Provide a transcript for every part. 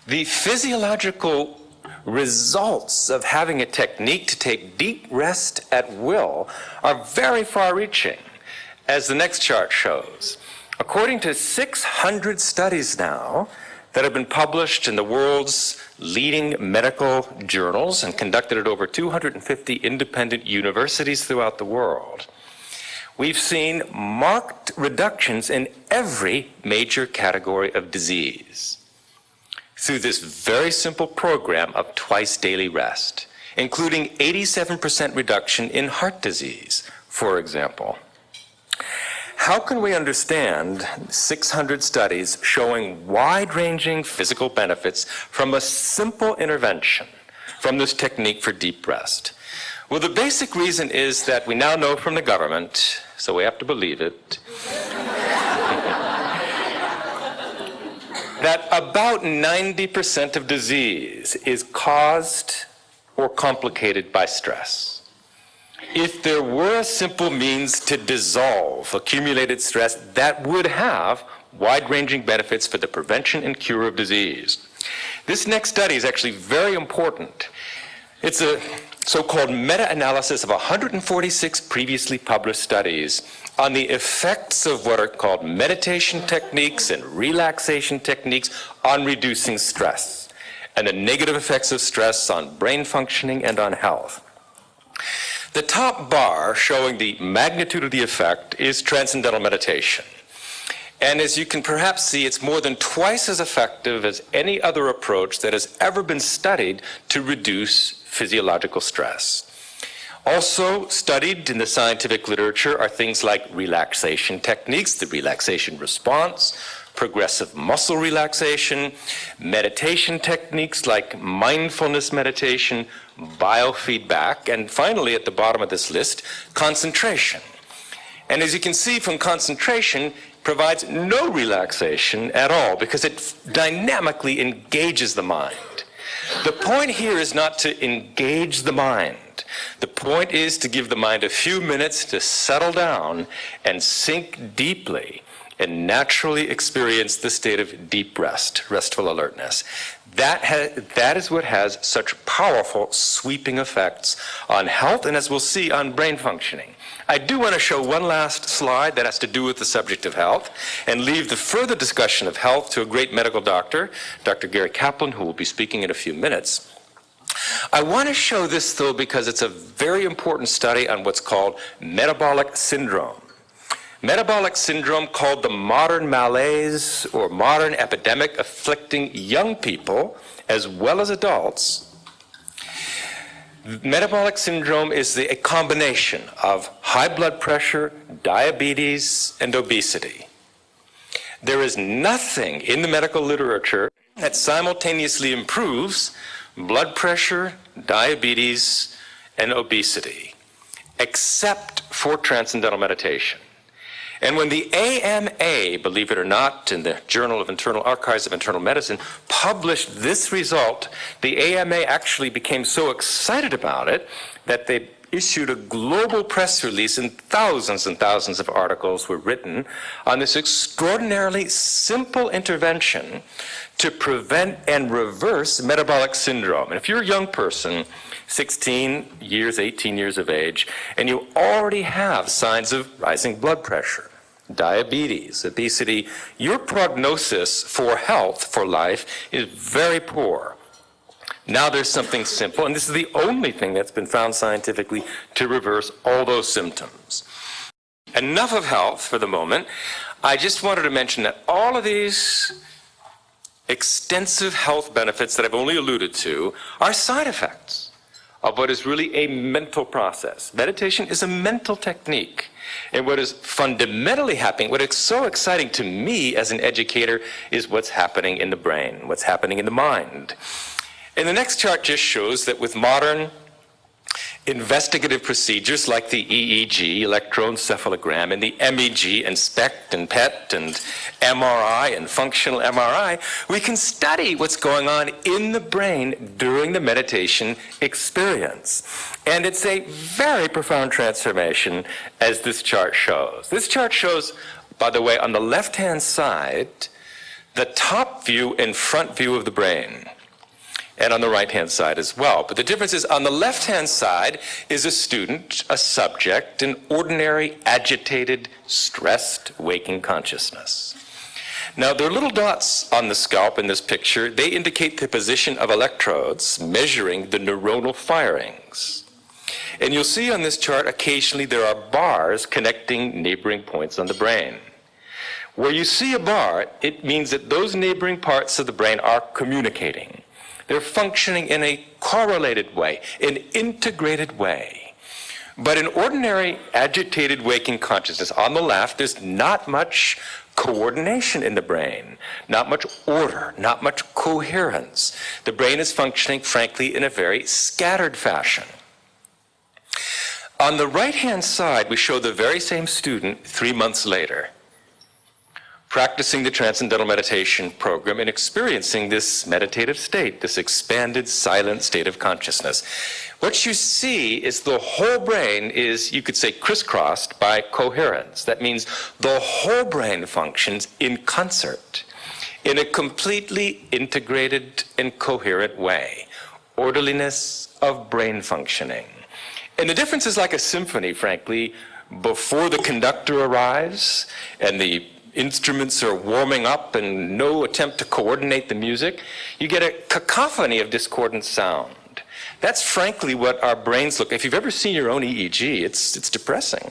The physiological results of having a technique to take deep rest at will are very far-reaching, as the next chart shows. According to 600 studies now that have been published in the world's leading medical journals and conducted at over 250 independent universities throughout the world, we've seen marked reductions in every major category of disease through this very simple program of twice daily rest, including 87% reduction in heart disease, for example. How can we understand 600 studies showing wide-ranging physical benefits from a simple intervention from this technique for deep rest? Well, the basic reason is that we now know from the government, so we have to believe it, that about 90% of disease is caused or complicated by stress. If there were a simple means to dissolve accumulated stress, that would have wide-ranging benefits for the prevention and cure of disease. This next study is actually very important. It's a so-called meta-analysis of 146 previously published studies on the effects of what are called meditation techniques and relaxation techniques on reducing stress, and the negative effects of stress on brain functioning and on health. The top bar showing the magnitude of the effect is transcendental meditation. And as you can perhaps see, it's more than twice as effective as any other approach that has ever been studied to reduce physiological stress. Also studied in the scientific literature are things like relaxation techniques, the relaxation response, progressive muscle relaxation, meditation techniques like mindfulness meditation, biofeedback, and finally at the bottom of this list, concentration. And as you can see from concentration, provides no relaxation at all because it dynamically engages the mind. The point here is not to engage the mind. The point is to give the mind a few minutes to settle down and sink deeply and naturally experience the state of deep rest, restful alertness. That is what has such powerful sweeping effects on health and, as we'll see, on brain functioning. I do want to show one last slide that has to do with the subject of health and leave the further discussion of health to a great medical doctor, Dr. Gary Kaplan, who will be speaking in a few minutes. I want to show this, though, because it's a very important study on what's called metabolic syndrome. Metabolic syndrome, called the modern malaise or modern epidemic afflicting young people as well as adults. Metabolic syndrome is a combination of high blood pressure, diabetes, and obesity. There is nothing in the medical literature that simultaneously improves blood pressure, diabetes, and obesity, except for transcendental meditation. And when the AMA, believe it or not, in the Journal of Internal Archives of Internal Medicine, published this result, the AMA actually became so excited about it that they issued a global press release, and thousands of articles were written on this extraordinarily simple intervention to prevent and reverse metabolic syndrome. And if you're a young person, 16 years, 18 years of age, and you already have signs of rising blood pressure, diabetes, obesity, your prognosis for health, for life, is very poor. Now there's something simple, and this is the only thing that's been found scientifically to reverse all those symptoms. Enough of health for the moment. I just wanted to mention that all of these extensive health benefits that I've only alluded to are side effects of what is really a mental process. Meditation is a mental technique. And what is fundamentally happening, what is so exciting to me as an educator, is what's happening in the brain, what's happening in the mind. And the next chart just shows that with modern investigative procedures like the EEG, electroencephalogram, and the MEG, and SPECT, and PET, and MRI, and functional MRI, we can study what's going on in the brain during the meditation experience. And it's a very profound transformation, as this chart shows. This chart shows, by the way, on the left-hand side, the top view and front view of the brain, and on the right-hand side as well. But the difference is on the left-hand side is a student, a subject, an ordinary, agitated, stressed, waking consciousness. Now, there are little dots on the scalp in this picture. They indicate the position of electrodes measuring the neuronal firings. And you'll see on this chart occasionally there are bars connecting neighboring points on the brain. Where you see a bar, it means that those neighboring parts of the brain are communicating. They're functioning in a correlated way, an integrated way. But in ordinary agitated waking consciousness, on the left, there's not much coordination in the brain, not much order, not much coherence. The brain is functioning, frankly, in a very scattered fashion. On the right-hand side, we show the very same student 3 months later, practicing the Transcendental Meditation program and experiencing this meditative state, this expanded, silent state of consciousness. What you see is the whole brain is, you could say, crisscrossed by coherence. That means the whole brain functions in concert, in a completely integrated and coherent way. Orderliness of brain functioning. And the difference is like a symphony, frankly. Before the conductor arrives and the instruments are warming up and no attempt to coordinate the music, you get a cacophony of discordant sound. That's frankly what our brains look. If you've ever seen your own EEG, it's depressing.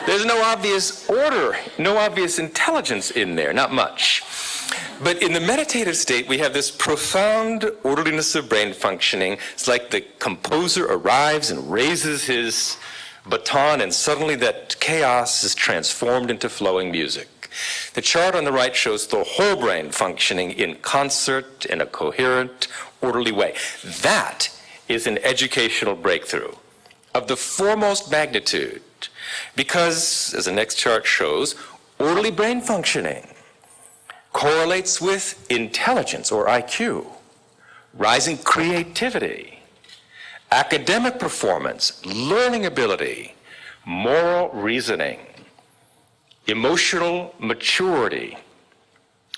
There's no obvious order, no obvious intelligence in there, not much. But in the meditative state, we have this profound orderliness of brain functioning. It's like the composer arrives and raises his baton, and suddenly that chaos is transformed into flowing music. The chart on the right shows the whole brain functioning in concert, in a coherent, orderly way. That is an educational breakthrough of the foremost magnitude, because, as the next chart shows, orderly brain functioning correlates with intelligence, or IQ, rising creativity, academic performance, learning ability, moral reasoning, emotional maturity,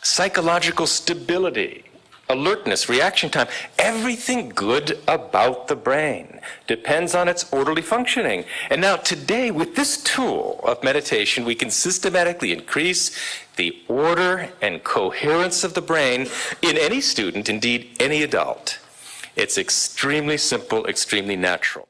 psychological stability, alertness, reaction time. Everything good about the brain depends on its orderly functioning. And now today, with this tool of meditation, we can systematically increase the order and coherence of the brain in any student, indeed any adult. It's extremely simple, extremely natural.